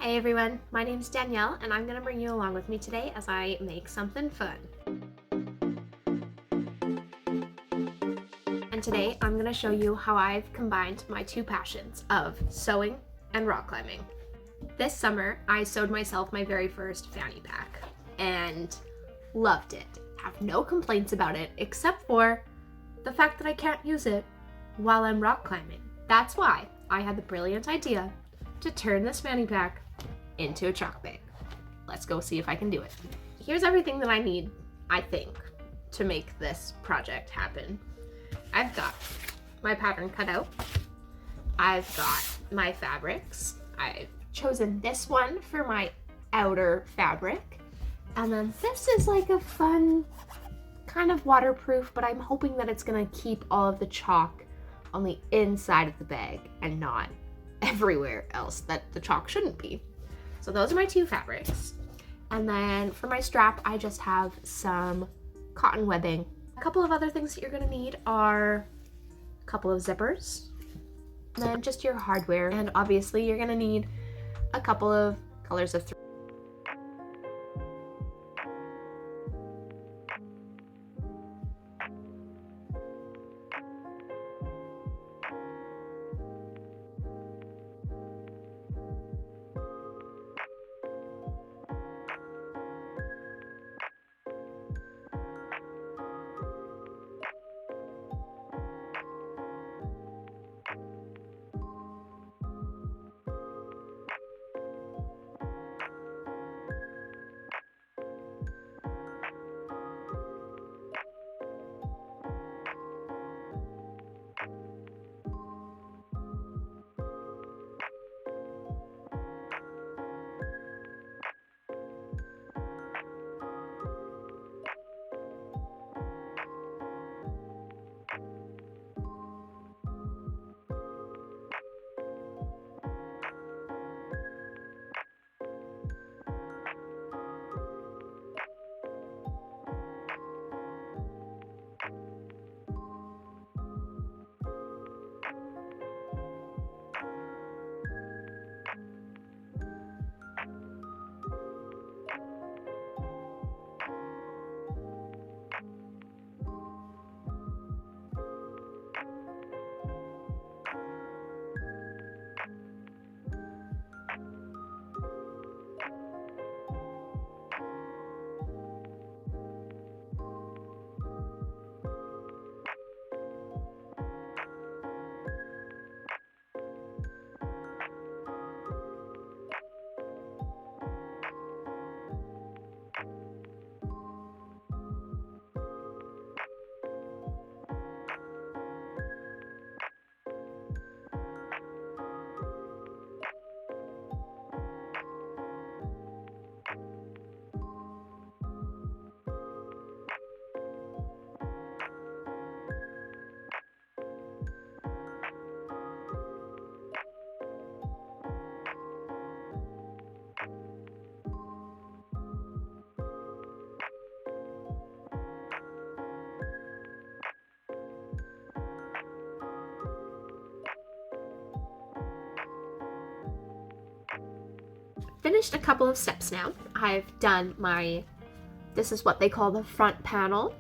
Hey everyone, my name's Danielle and I'm going to bring you along with me today as I make something fun. And today I'm going to show you how I've combined my two passions of sewing and rock climbing. This summer I sewed myself my very first fanny pack and loved it. Have no complaints about it except for the fact that I can't use it while I'm rock climbing. That's why I had the brilliant idea to turn this fanny pack into a chalk bag. Let's go see if I can do it. Here's everything that I need, I think, to make this project happen. I've got my pattern cut out. I've got my fabrics. I've chosen this one for my outer fabric. And then this is like a fun, kind of waterproof, but I'm hoping that it's gonna keep all of the chalk on the inside of the bag and not everywhere else that the chalk shouldn't be. So those are my two fabrics. And then for my strap, I just have some cotton webbing. A couple of other things that you're gonna need are a couple of zippers, and then just your hardware. And obviously you're gonna need a couple of colors of thread. Finished a couple of steps now. I've done this is what they call the front panel.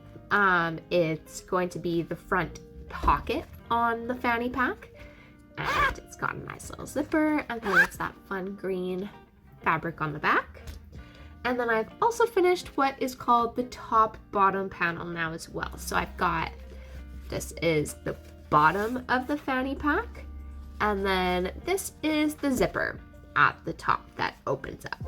It's going to be the front pocket on the fanny pack. And it's got a nice little zipper, and then it's that fun green fabric on the back. And then I've also finished what is called the top bottom panel now as well. So this is the bottom of the fanny pack, and then this is the zipper at the top that opens up.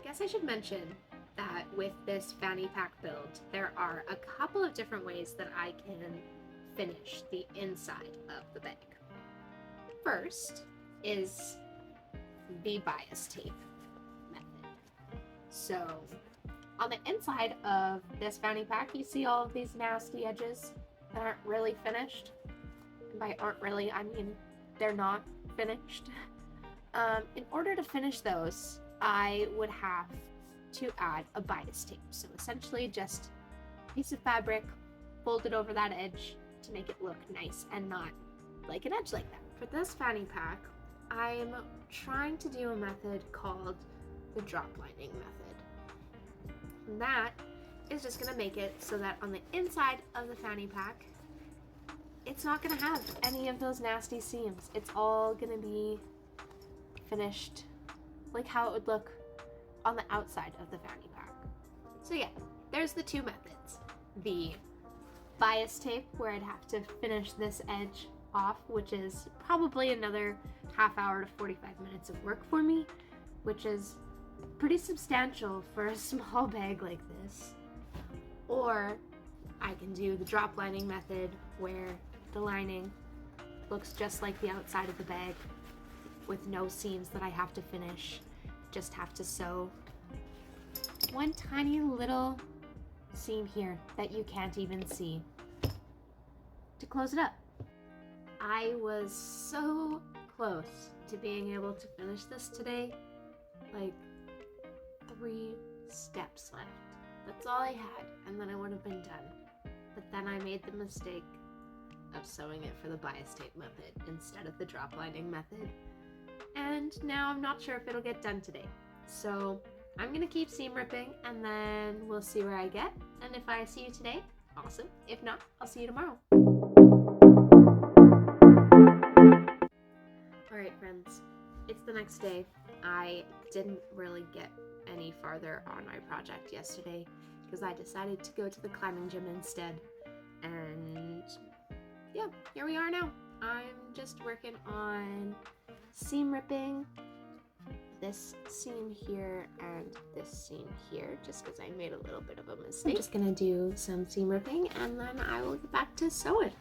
guess I should mention that with this fanny pack build, there are a couple of different ways that I can finish the inside of the bag. First is the bias tape method. So on the inside of this fanny pack, you see all of these nasty edges that aren't really finished. And by aren't really, I mean they're not finished. In order to finish those, I would have to add a bias tape. So essentially just a piece of fabric folded over that edge to make it look nice and not like an edge like that. For this fanny pack, I'm trying to do a method called the drop lining method. And that is just gonna make it so that on the inside of the fanny pack, it's not gonna have any of those nasty seams. It's all gonna be finished like how it would look on the outside of the fanny pack. So yeah, there's the two methods. The bias tape, where I'd have to finish this edge off, which is probably another half hour to 45 minutes of work for me, which is pretty substantial for a small bag like this. Or I can do the drop lining method, where the lining looks just like the outside of the bag with no seams that I have to finish. Just have to sew one tiny little seam here that you can't even see to close it up. I was so close to being able to finish this today, like 3 steps left. That's all I had, and then I would have been done. But then I made the mistake of sewing it for the bias tape method instead of the drop lining method. And now I'm not sure if it'll get done today. So I'm gonna keep seam ripping, and then we'll see where I get. And if I see you today, awesome. If not, I'll see you tomorrow. Alright friends, it's the next day. I didn't really get any farther on my project yesterday because I decided to go to the climbing gym instead. And yeah, here we are now. I'm just working on seam ripping this seam here and this seam here, just because I made a little bit of a mistake. I'm just gonna do some seam ripping and then I will get back to sewing.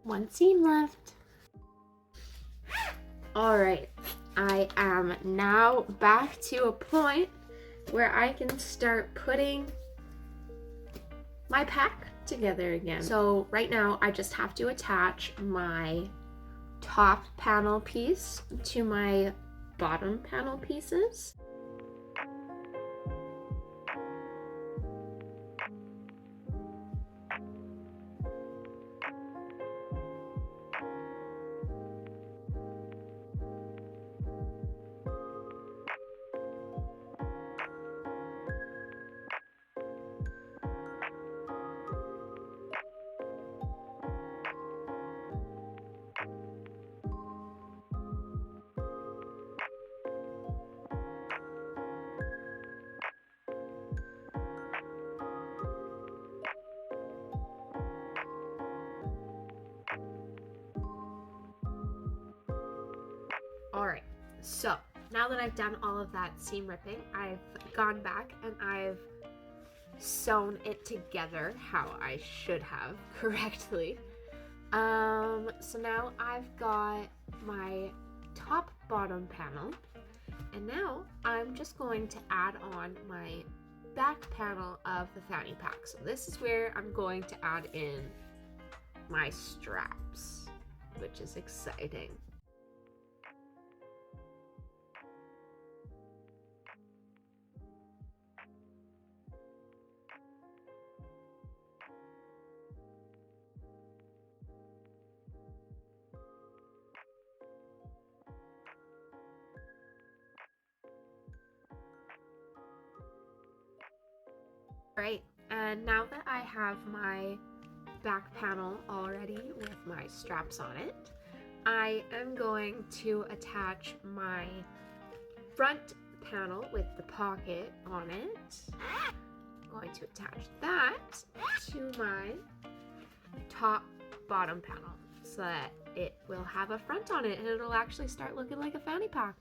One seam left. Alright, I am now back to a point where I can start putting my pack together again. So right now I just have to attach my top panel piece to my bottom panel pieces. Alright, so now that I've done all of that seam ripping, I've gone back and I've sewn it together how I should have correctly. So now I've got my top bottom panel, and now I'm just going to add on my back panel of the fanny pack. So this is where I'm going to add in my straps, which is exciting. Right, And now that I have my back panel already with my straps on it, I am going to attach my front panel with the pocket on it. I'm going to attach that to my top bottom panel so that it will have a front on it and it'll actually start looking like a fanny pack.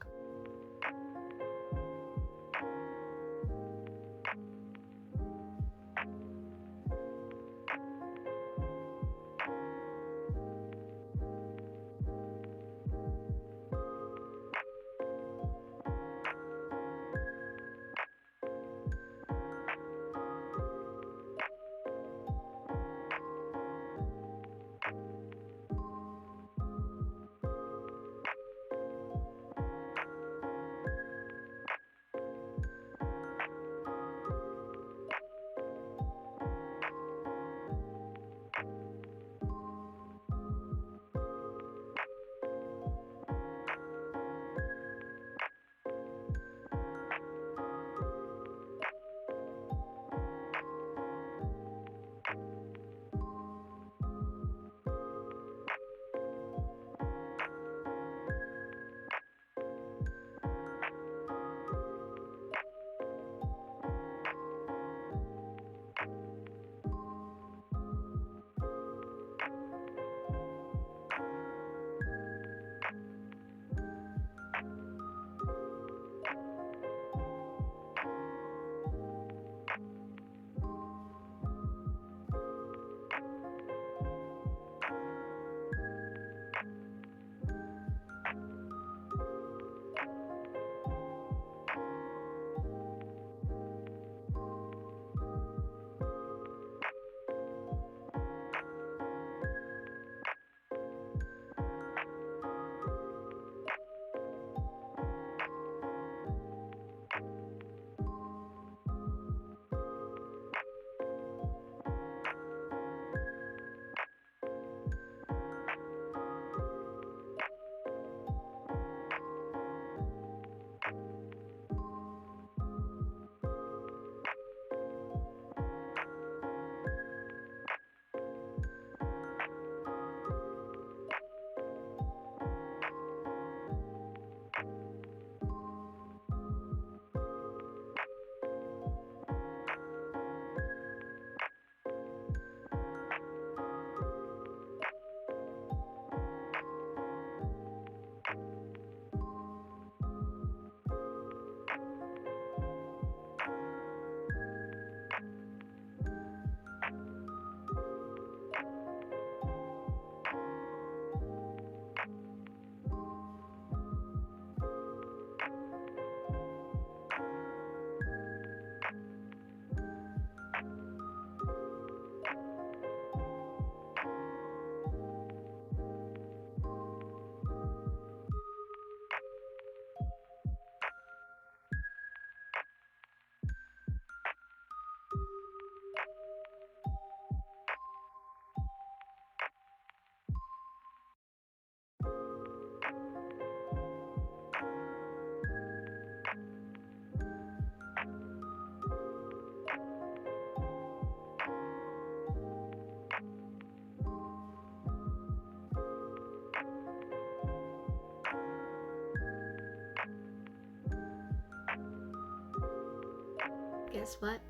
Guess what?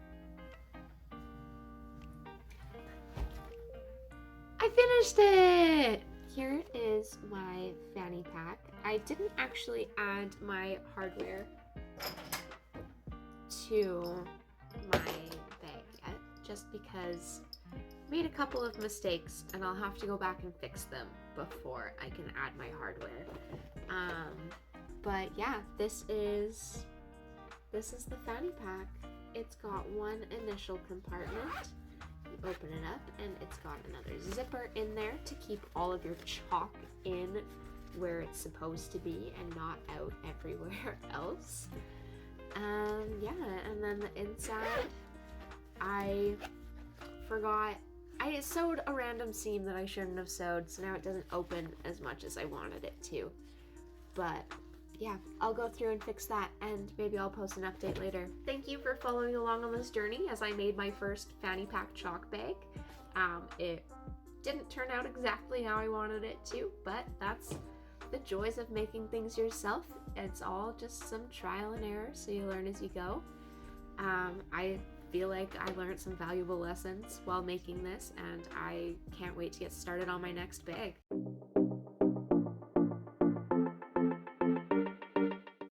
I finished it! Here is my fanny pack. I didn't actually add my hardware to my bag yet, just because I made a couple of mistakes and I'll have to go back and fix them before I can add my hardware. But yeah, this is the fanny pack. It's got one initial compartment. You open it up and it's got another zipper in there to keep all of your chalk in where it's supposed to be and not out everywhere else. Yeah, and then the inside, I sewed a random seam that I shouldn't have sewed, so now it doesn't open as much as I wanted it to. But yeah, I'll go through and fix that, and maybe I'll post an update later. Thank you for following along on this journey as I made my first fanny pack chalk bag. It didn't turn out exactly how I wanted it to, but that's the joys of making things yourself. It's all just some trial and error, so you learn as you go. I feel like I learned some valuable lessons while making this, and I can't wait to get started on my next bag.